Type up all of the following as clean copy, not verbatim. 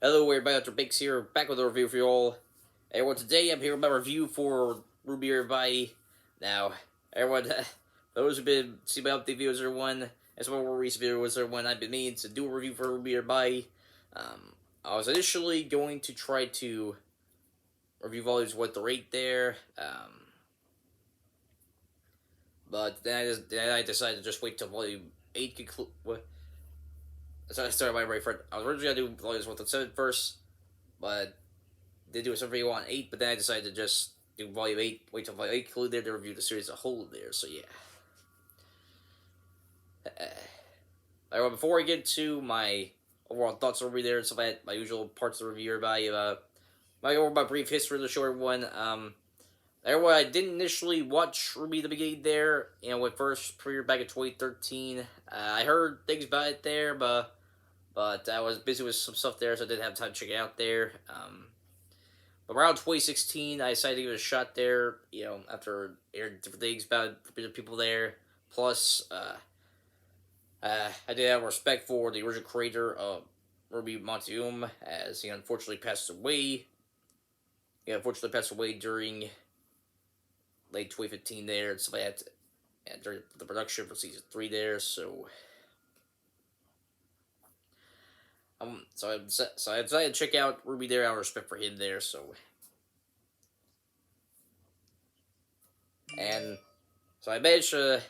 Hello everybody, Dr. Bakes here, back with a review for you all. Everyone, today I'm here with my review for RWBY RWBY. Now, everyone, those who've been seeing my update videos, everyone, and some more recent videos, everyone, I've been meaning to do a review for RWBY RWBY. I was initially going to try to review volumes 1 through 8 there, but then I decided to just wait till volume 8 conclude. So I started my right front. I was originally going to do volumes 1 through 7 first, but they do something you want 8, but then I decided to just do volume 8, wait till volume 8 conclude there to review the series as a whole there, so yeah. Alright, well, before I get to my overall thoughts over there, so I my usual parts of the review, my brief history of the short one, everyone, I didn't initially watch RWBY the beginning there, when it first premiered back in 2013. I heard things about it there, but I was busy with some stuff there, so I didn't have time to check it out there. But around 2016, I decided to give it a shot there, after hearing different things about the people there. Plus, I did have respect for the original creator of RWBY Montium, as he unfortunately passed away. He unfortunately passed away during late 2015 there, and stuff like that, and during the production for season 3 there, so... So I decided to check out RWBY there out of respect for him there, so... And so I managed to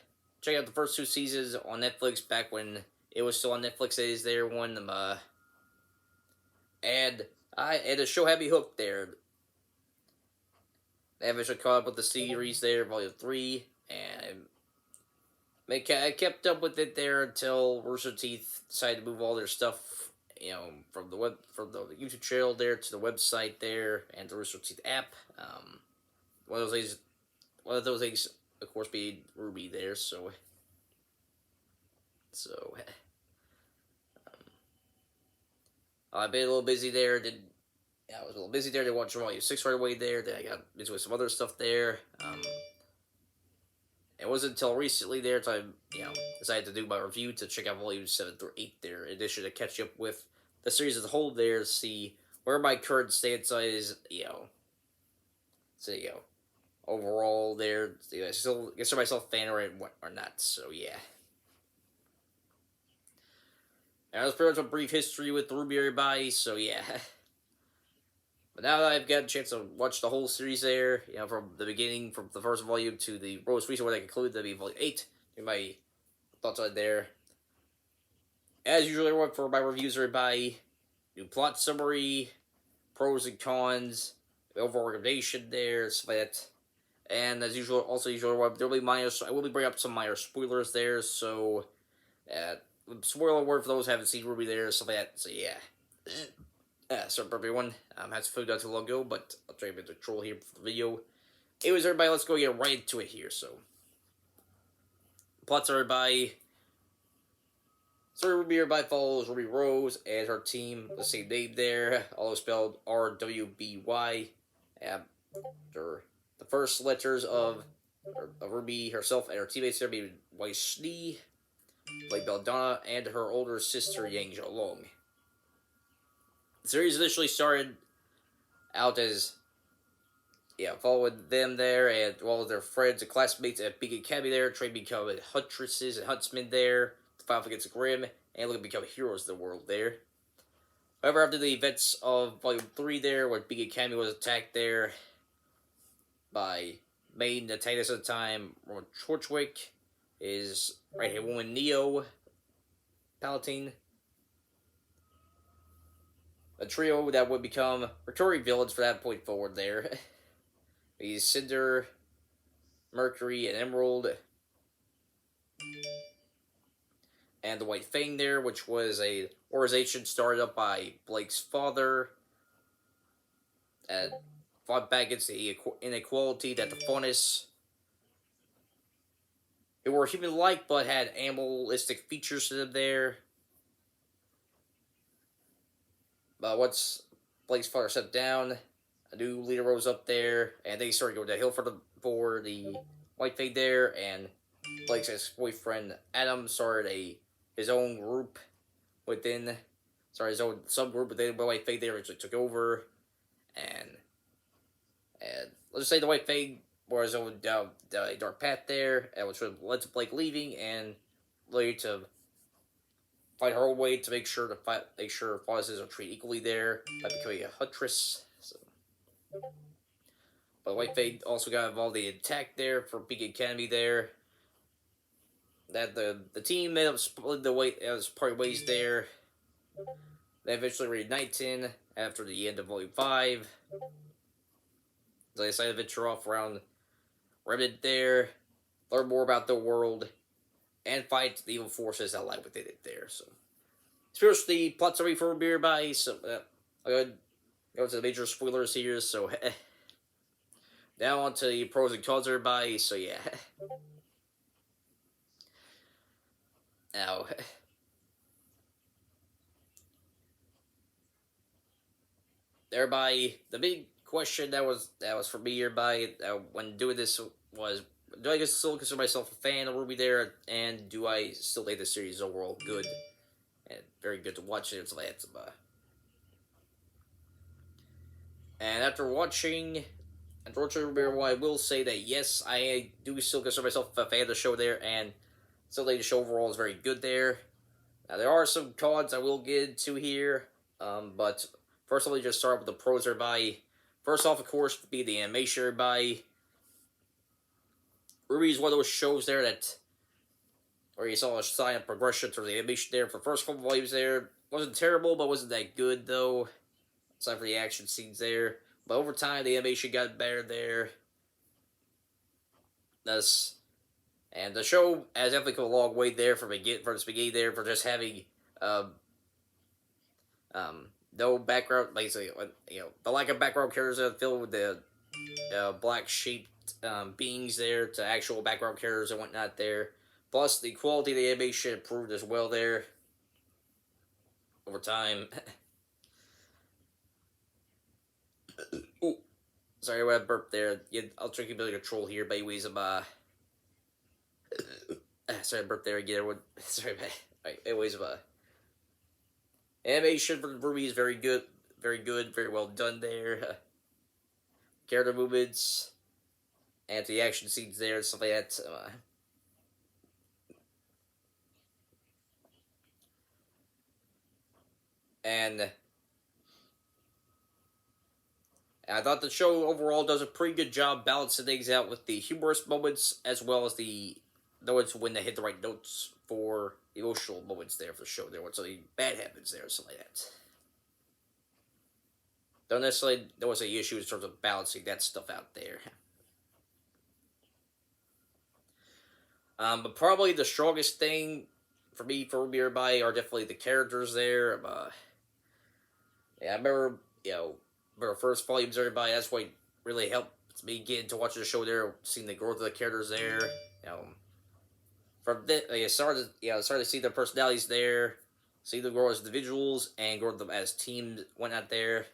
check out the first 2 seasons on Netflix back when it was still on Netflix days there, and the show had me hooked there. I eventually caught up with the series there, Volume 3, and I kept up with it there until Rooster Teeth decided to move all their stuff, from the YouTube channel there to the website there and the Rooster Teeth app. One of those things, of course, being RWBY there. So I've been a little busy there. I was a little busy there. Didn't watch Volume 6 right away there. Then I got busy with some other stuff there. It wasn't until recently there I decided to do my review to check out Volume 7 through 8 there, in addition to catch up with the series as a whole there, to see where my current stance is, overall there, I still consider myself a fan or not, so yeah. And that was pretty much a brief history with RWBY RWBY, so yeah. But now that I've got a chance to watch the whole series there, from the beginning, from the first volume to the most recent one I concluded, that'd be Volume 8, my thoughts on it there. As usual, everyone, for my reviews, everybody, new plot summary, pros and cons, overall recommendation there, stuff like that. And as usual, there will be I will be bringing up some minor spoilers there, so, spoiler word for those who haven't seen RWBY there, stuff like that, so yeah. Sorry for everyone, had some food not too long ago, but I'll try to be control here for the video. Anyways, everybody, let's go get right into it here, so. Plots, everybody. So RWBY RWBY follows Ruby Rose and her team, the same name there, all spelled RWBY. After the first letters of RWBY herself and her teammates there being Wei Schnee, played Belladonna, and her older sister Yang Zhou. The series initially started out as, following them there, and all of their friends and classmates at Big Academy there, trying to become huntresses and huntsmen there, to fight against Grimm, and looking to become heroes of the world there. However, after the events of Volume 3 there, when Big Academy was attacked there by main antagonist at the time, Roman Chorchwick, his right-hand woman Neo, Palatine, a trio that would become recurring villains for that point forward there. He's Cinder, Mercury, and Emerald, and the White Fang there, which was a organization started up by Blake's father, and fought back against the inequality that the Faunus, who were human-like but had animalistic features to them there. But once Blake's father stepped down, a new leader rose up there, and they started going downhill for the White Fang there, and Blake's ex-boyfriend Adam started his own group within sorry, his own subgroup, but then the White Fang there actually took over, and let's just say the White Fang were his own dark path there, and which led to Blake leaving and later to find her own way to make sure Foxes are treated equally there by becoming a huntress. So, but White Fang also got involved in the attack there for Peak Academy there. That the team ended up splitting the way as part ways there. They eventually reunited after the end of Volume 5. They decided to venture off around Remnant there, learn more about the world, and fight the evil forces that lie within it there. So, spiritually, plot summary for RWBY. So, I'm going to go to the major spoilers here. So, now on to the pros and cons of RWBY. So, yeah. Now, RWBY, the big question that was for me RWBY when doing this was, do I still consider myself a fan of RWBY there, and do I still think the series is overall good and very good to watch it? And after watching RWBY, I will say that yes, I do still consider myself a fan of the show there, and still think the show overall is very good there. Now there are some cons I will get into here, but first let me just start with the pros RWBY. First off, of course, be the animation RWBY. RWBY is one of those shows there that where you saw a sign of progression through the animation there. For the first couple volumes there, wasn't terrible, but wasn't that good though. Aside for the action scenes there, but over time the animation got better there. And the show has definitely come a long way there from the beginning there, for just having no background, basically, the lack of background characters filled with the black shaped beings there to actual background characters and whatnot there. Plus, the quality of the animation improved as well there over time. Ooh, sorry, I burped there. Yeah, I'll try to keep it under control here. But anyways, sorry, I burped there again. Sorry, right, anyways, animation for the RWBY is very good, very well done there. Character movements and the action scenes there and stuff like that. And I thought the show overall does a pretty good job balancing things out with the humorous moments as well as the notes when they hit the right notes for emotional moments there for the show there when something bad happens there or something like that. Don't necessarily notice any issues in terms of balancing that stuff out there. But probably the strongest thing for me for RWBY are definitely the characters there. Yeah, I remember, the first volumes of RWBY, that's what really helped me get into watching the show there, seeing the growth of the characters there. From this, I started to see their personalities there, see them grow as individuals and grow them as teams, whatnot there.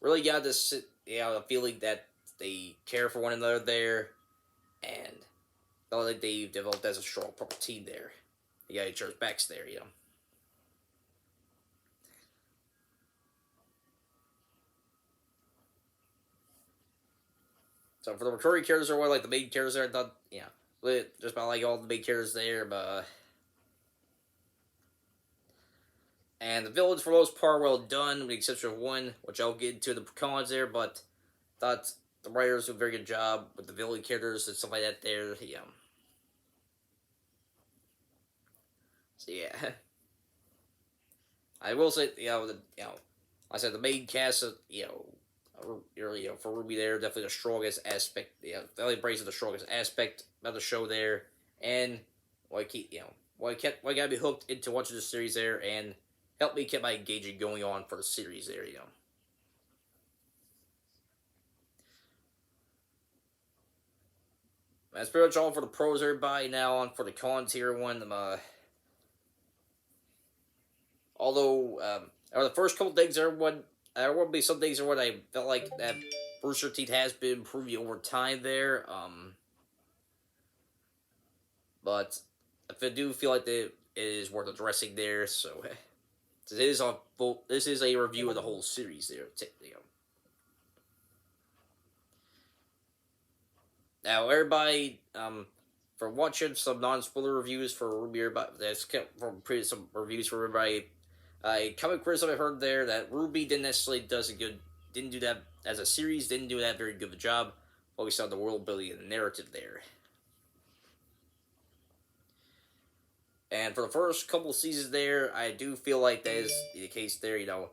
Really got this, the feeling that they care for one another there, and felt like they developed as a strong proper team there. You got each other's backs there, So for the recurring characters are like the main characters there, I thought, just about like all the main characters there, but and the villains for the most part well done, with the exception of one, which I'll get into the cons there, but thought the writers did a very good job with the villain characters and stuff like that there, So yeah. I will say, I said the main cast, for RWBY there, definitely the strongest aspect. Definitely embracing the strongest aspect of the show there, and why got me hooked into watching the series there, and helped me keep my engagement going on for the series there. That's pretty much all for the pros, RWBY. Now on for the cons here. Although the first couple things, there will be some things what I felt like that Rooster Teeth has been improving over time there. But I do feel like it is worth addressing there. So This is a review of the whole series there. Now, everybody, for watching some non-spoiler reviews for RWBY, that's from previous some reviews for everybody. Comic criticism I heard there that RWBY didn't do that as a series, didn't do that very good of a job. Focused on the world building and the narrative there. And for the first couple of seasons there, I do feel like that is the case there. Well,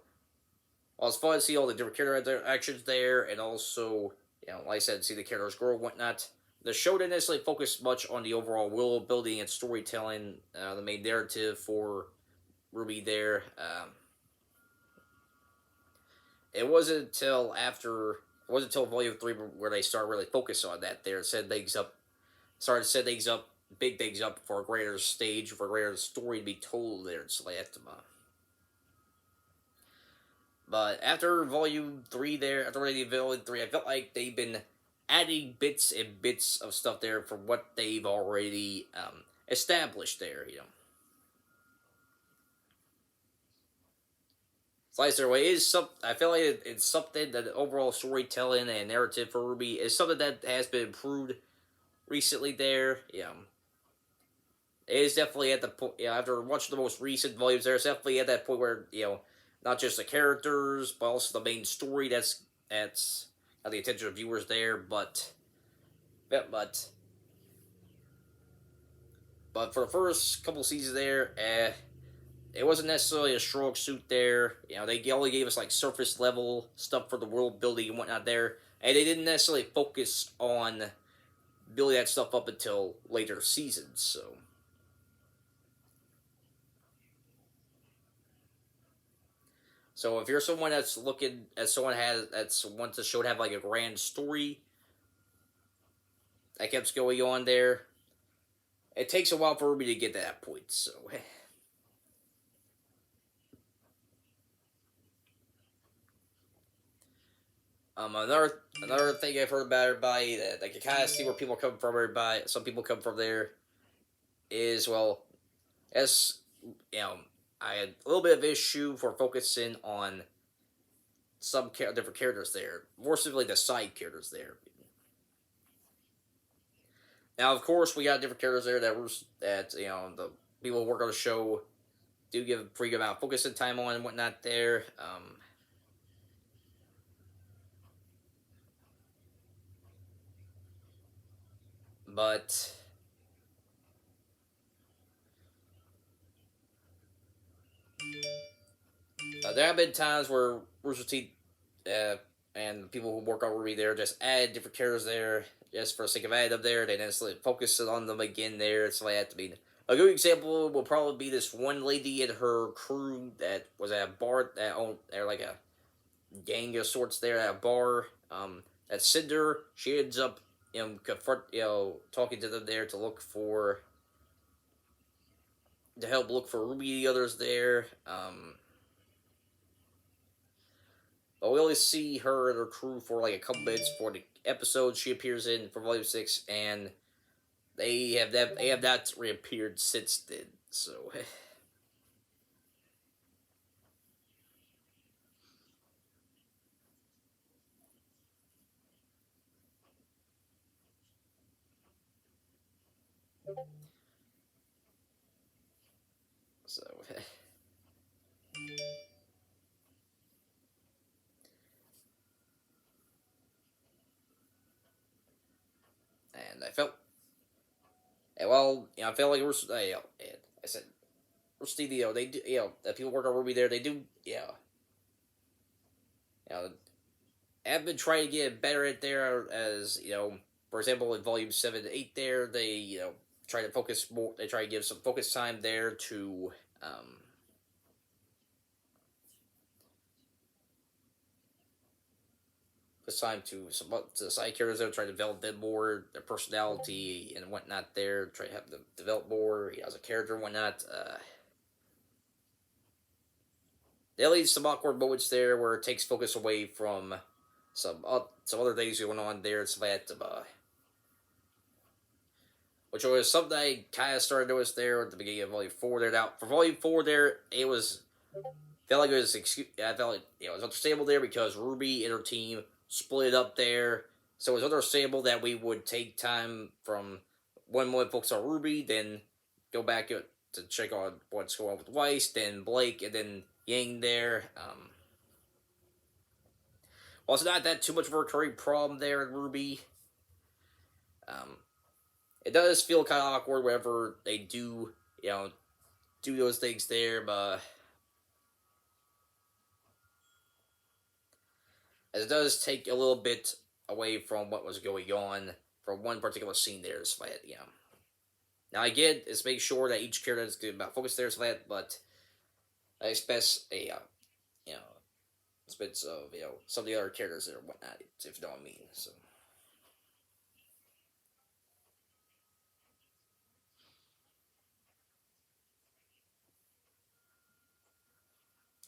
it's fun to see all the different character actions there, and also, like I said, see the characters grow and whatnot. The show didn't necessarily focus much on the overall world building and storytelling, the main narrative for RWBY there. It wasn't until Volume 3 where they started really focus on that there. Started to set things up, big things up for a greater stage, for a greater story to be told there in Slayatama. But after Volume 3 there, after Volume 3, I felt like they've been adding bits and bits of stuff there from what they've already established there, Slicer Away I feel like it's something that the overall storytelling and narrative for RWBY is something that has been improved recently there. It is definitely at the point, after watching the most recent volumes there, it's definitely at that point where, not just the characters, but also the main story that's got the attention of viewers there, but for the first couple seasons there, it wasn't necessarily a strong suit there. They only gave us like surface level stuff for the world building and whatnot there, and they didn't necessarily focus on building that stuff up until later seasons. So if you're someone that's looking at that's wants the show to have like a grand story that keeps going on there, it takes a while for me to get to that point. So. Another thing I've heard about everybody that I can kind of see where people come from. Everybody, some people come from there is as I had a little bit of issue for focusing on some different characters there, more specifically the side characters there. Now, of course, we got different characters there that the people who work on the show do give a pretty good amount of focus and time on and whatnot there. But there have been times where Rooster Teeth and the people who work on RWBY there just add different characters there just for the sake of adding them there. They didn't necessarily focus on them again there. So they have to be. A good example will probably be this one lady and her crew that was at a bar that owned, they're like a gang of sorts there at a bar. That Cinder, she ends up talking to them there to help look for RWBY the others there. But we only see her and her crew for like a couple minutes for the episode she appears in for Volume 6, and they have not reappeared since then. So. So. And I felt, I felt like I said, Steve, they do, the people work on RWBY there, they do, have been trying to get better at there as, for example, in Volume 7 to 8 there, they, try to focus more, they try to give some focus time there to, assigned to the side characters there, try to develop them more, their personality and whatnot there, try to have them develop more as a character and whatnot. There leads some awkward moments there where it takes focus away from some other things going on there. It's that which was something I kind of started to notice there at the beginning of Volume 4 there. Now, for Volume 4 there, it was felt like it was I felt like it was understandable there because Ruby and her team split up there, so it was understandable that we would take time from one month focus on Ruby, then go back to check on what's going on with Weiss, then Blake, and then Yang there. Well, it's not that too much of a recurring problem there in Ruby. Um, it does feel kind of awkward whenever they do, do those things there, but as it does take a little bit away from what was going on from one particular scene there. So that, now I get is make sure that each character is good about focus there, so that, but I expect a you know bits of some of the other characters there and whatnot, if you know what I mean. So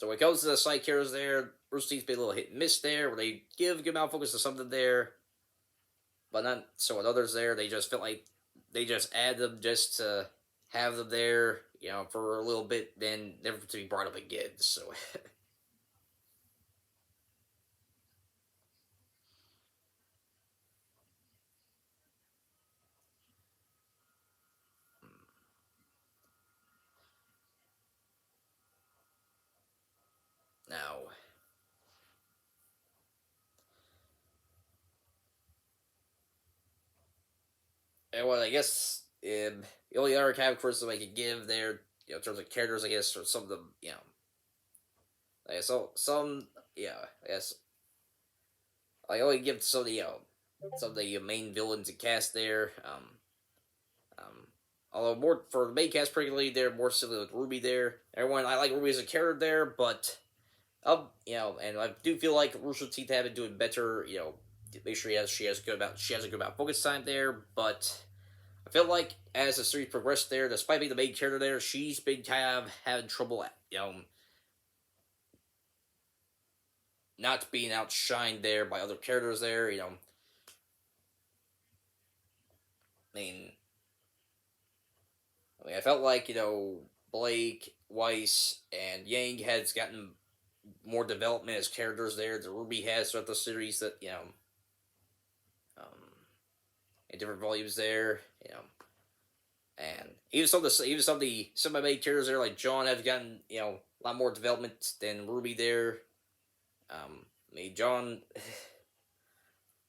when it comes to the side characters there, Rooster Teeth's been a little hit and miss there, where they give a good amount of focus to something there, but not so with others there. They just feel like they just add them just to have them there, for a little bit, then never to be brought up again. So now, and what I guess the only other kind of criticism I could give there, in terms of characters, I guess, or some of them, so some, I guess I only give some of the some of the main villains and cast there. Um, Although more for the main cast, particularly, they're more similar with Ruby there. Everyone, I like Ruby as a character there, but and I do feel like Rooster Teeth have been doing better. Make sure she has a good amount of focus time there. But I feel like as the series progressed there, despite being the main character there, she's been kind of having trouble not being outshined there by other characters there. mean, I felt like Blake, Weiss, and Yang has gotten more development as characters there than Ruby has throughout the series. That um, in different volumes there. And some of the main characters there, like John, have gotten a lot more development than Ruby there. John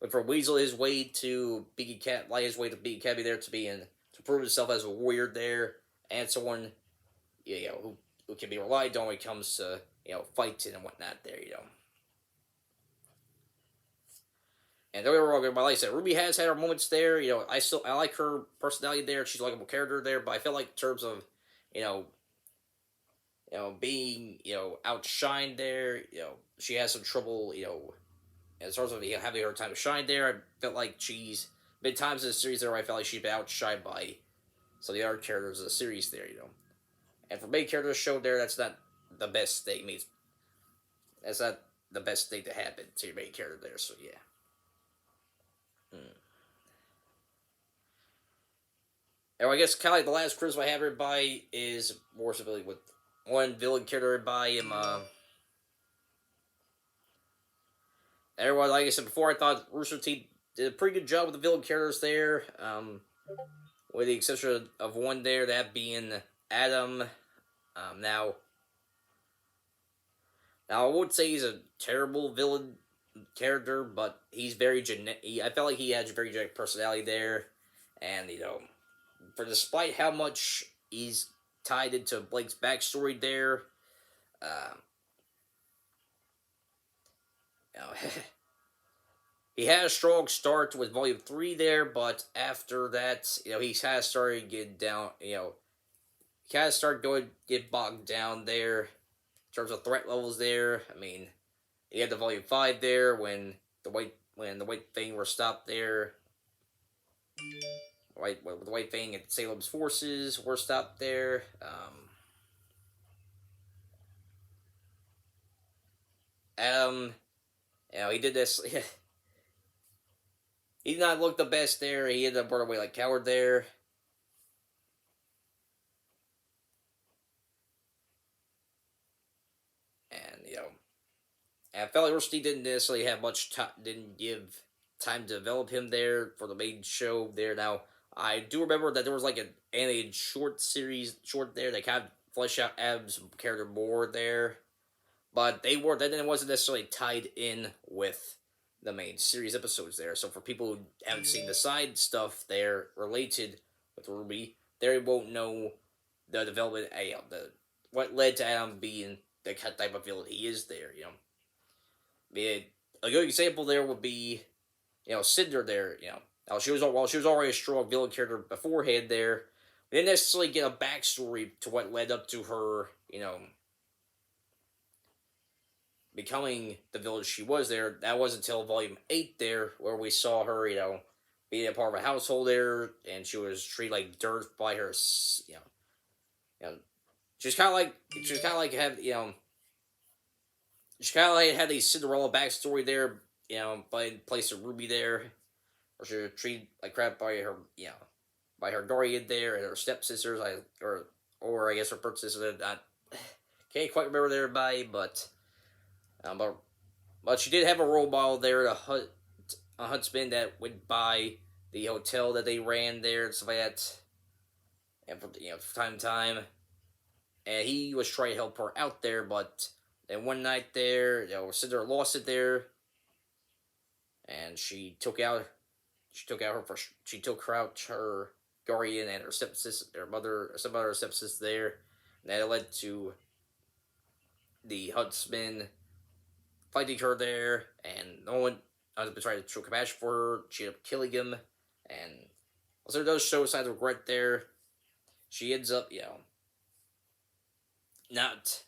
went from Weasel his way to being cat, like his way to being Cabby there, to prove himself as a warrior there, and someone who can be relied on when it comes to fighting and whatnot there. And don't get me wrong, but like I said, Ruby has had her moments there. I like her personality there. She's a likable character there, but I feel like in terms of you know being outshined there, she has some trouble. In terms of having her time to shine there, I felt like she's been times in the series there where I felt like she's been outshined by some of the other characters of the series there. And for main characters shown there, that's not the best thing. That's not the best thing to happen to your main character there. So yeah. Hmm. And I guess kind of like the last criticism I have here by is more civility with one villain character by him. Everyone, like I said before, I thought Rooster Teeth did a pretty good job with the villain characters there. With the exception of one there, that being Adam. Now, I won't say he's a terrible villain character, but he's very I felt like he had a very generic personality there, and for despite how much he's tied into Blake's backstory there, uh, you know, he had a strong start with Volume 3 there, but after that, he kind of started getting down, he kind of started get bogged down there in terms of threat levels there. He had the Volume 5 there when the White Fang were stopped there. The White Fang and Salem's forces were stopped there. Adam, he did this. He did not look the best there. He ended up running away like coward there. And I felt like Rooster Teeth didn't necessarily have much time, didn't give time to develop him there for the main show there. Now, I do remember that there was like an animated short there that kind of fleshed out Adam's character more there. But that then wasn't necessarily tied in with the main series episodes there. So for people who haven't seen the side stuff there related with Ruby, they won't know the development, the what led to Adam being the type of villain he is there. A good example there would be, Cinder there. While she was already a strong villain character beforehand there, we didn't necessarily get a backstory to what led up to her, becoming the villain she was there. That wasn't until Volume 8 there, where we saw her, being a part of a household there, and she was treated like dirt by her, you know, she was kind of like, she kind of like had a Cinderella backstory there, by in place of Ruby there, or she was treated like crap by her, by her guardian there and her stepsisters, or I guess her birth sister. I can't quite remember there by, um, but but she did have a role model there, a huntsman that went by the hotel that they ran there and stuff like that, and from time to time, and he was trying to help her out there, but then one night there, Cinder lost it there, and she took out her guardian and her stepsister, some other stepsister there, and that led to the huntsman fighting her there, and no one tried to show compassion for her. She ended up killing him, and also it does show signs of regret there. She ends up, not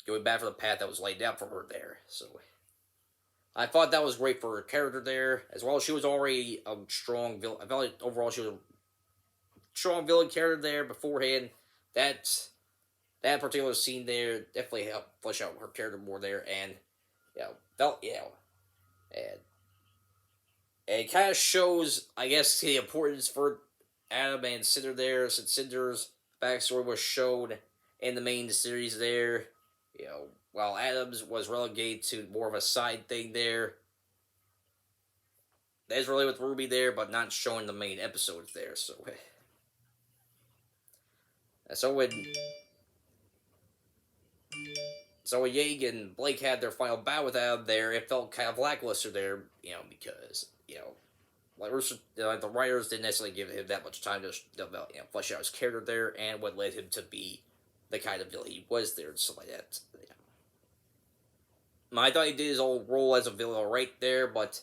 going back for the path that was laid out for her there. So I thought that was great for her character there, as well. She was already a strong villain. I felt like overall she was a strong villain character there beforehand. That particular scene there definitely helped flesh out her character more there, and and it kind of shows, I guess, the importance for Adam and Cinder there, since Cinder's backstory was shown in the main series there. While Adams was relegated to more of a side thing there. That's really with Ruby there, but not showing the main episodes there. So when Yag and Blake had their final bout with Adam there, it felt kind of lackluster there, because like the writers didn't necessarily give him that much time to develop, flesh out his character there, and what led him to be the kind of villain he was there and stuff like that. I thought he did his old role as a villain right there, but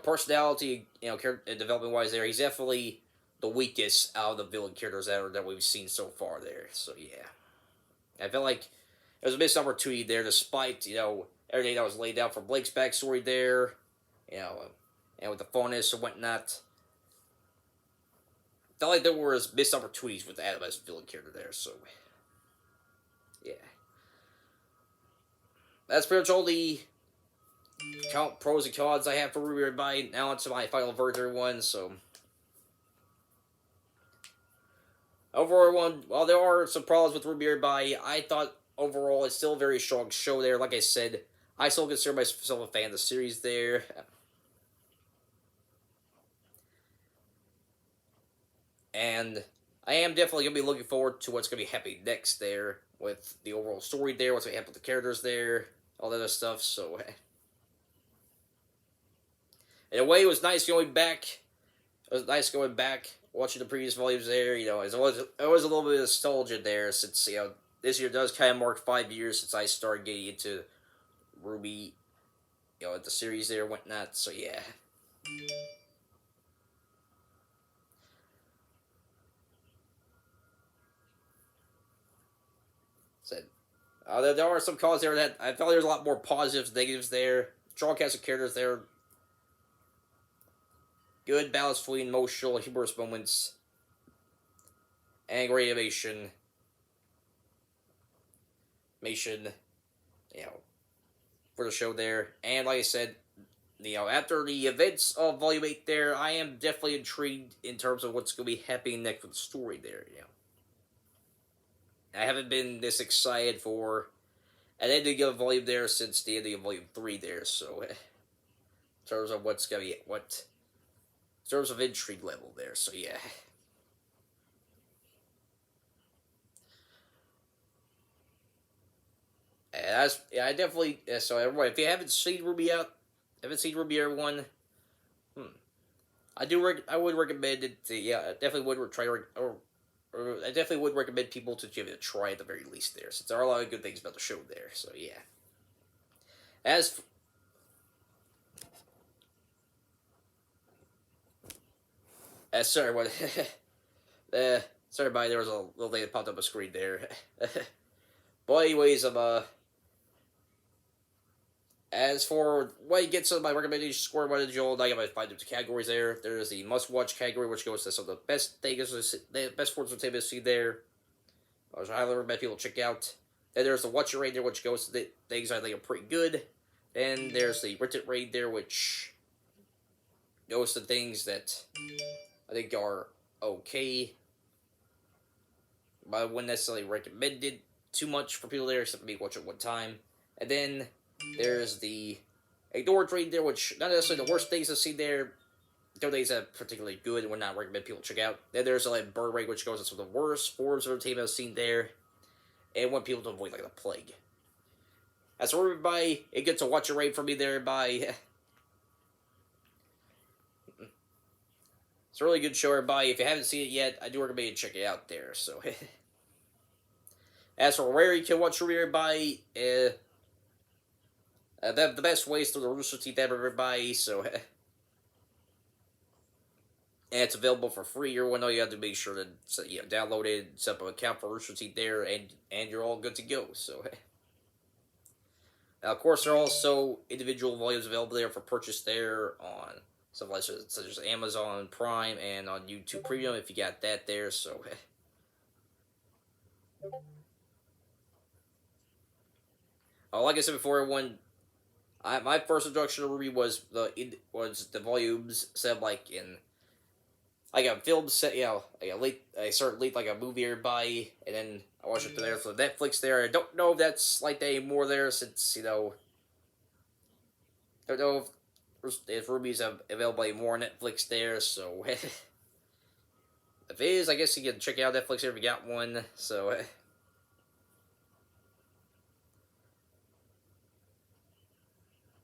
personality, character development wise, there he's definitely the weakest out of the villain characters that we've seen so far there. So yeah, I felt like it was a missed opportunity there, despite everything that was laid out for Blake's backstory there, and with the funness and whatnot. Felt like there was missed opportunities with Adam as a villain character there. So yeah. That's pretty much all the pros and cons I have for RWBY RWBY. Now onto my final version one. So overall, while there are some problems with RWBY RWBY, I thought overall it's still a very strong show there. Like I said, I still consider myself a fan of the series there. And I am definitely going to be looking forward to what's going to be happening next there with the overall story there, what's going to happen with the characters there, all that other stuff. So, in a way, it was nice going back. It was nice going back, watching the previous volumes there. It was a little bit of nostalgia there, since this year does kind of mark 5 years since I started getting into RWBY, the series there and whatnot. So yeah. Said there are some cons there that I felt there was a lot more positives, negatives there. Strong cast of characters there. Good balance between emotional, humorous moments, and great animation. For the show there. And like I said, after the events of Volume 8 there, I am definitely intrigued in terms of what's going to be happening next with the story there, I haven't been this excited for And then they give a volume there since the ending of volume 3 there, so in terms of what's gonna be what in terms of intrigue level there, so yeah. And that's yeah, I definitely so everyone, if you haven't seen RWBY out, haven't seen RWBY, everyone, hmm, I would recommend it. Yeah, I definitely would try or I definitely would recommend people to give it a try at the very least there, since there are a lot of good things about the show there. So yeah. As sorry, what? Sorry, buddy. There was a little thing that popped up on the screen there. But anyways, as for what you get some of my recommendation score, what did you I got my 5 different categories there. There's the must-watch category, which goes to some of the best things, the best sports entertainment to see there. Which I highly recommend people check out. Then there's the watch it right there, which goes to the things I think are pretty good. Then there's the rent it right there, which goes to things that I think are okay, but I wouldn't necessarily recommend it too much for people there, except for me watch it one time. And then there's the ignored trade there, which not necessarily the worst things to see there. No things that are particularly good and would not recommend people check out. Then there's a like burn rate, which goes into some of the worst forms of entertainment I've seen there, and want people to avoid like the plague. As for everybody, it gets a watch it rate from me there by. It's a really good show, everybody. If you haven't seen it yet, I do recommend you check it out there. So, as for where you can watch RWBY, everybody, the best way is through the Rooster Teeth app, everybody. So, and it's available for free. Everyone know you have to make sure to download it, set up an account for Rooster Teeth there, and you're all good to go. So, now of course there are also individual volumes available there for purchase there on stuff like such as Amazon Prime and on YouTube Premium if you got that there. So, like I said before, everyone, my first introduction to RWBY was the volumes set like in like a film set, I started late like a movie everybody, and then I watched it there for Netflix there. I don't know if that's like that anymore there since don't know if RWBY's available anymore on Netflix there. So if it is, I guess you can check out Netflix if you got one. So.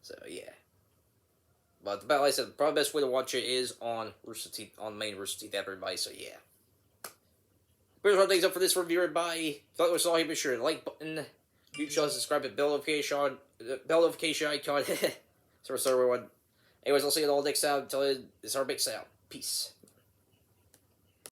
So yeah, but like I said, probably the best way to watch it is on Rooster Teeth, on the main Rooster Teeth app, everybody. So yeah. Here's what things up for this review, everybody. If you thought it was all, be sure to like button. You should subscribe and bell notification icon. So sorry everyone. Anyways, I'll see you all next time. Until then, it's our big sound. Peace.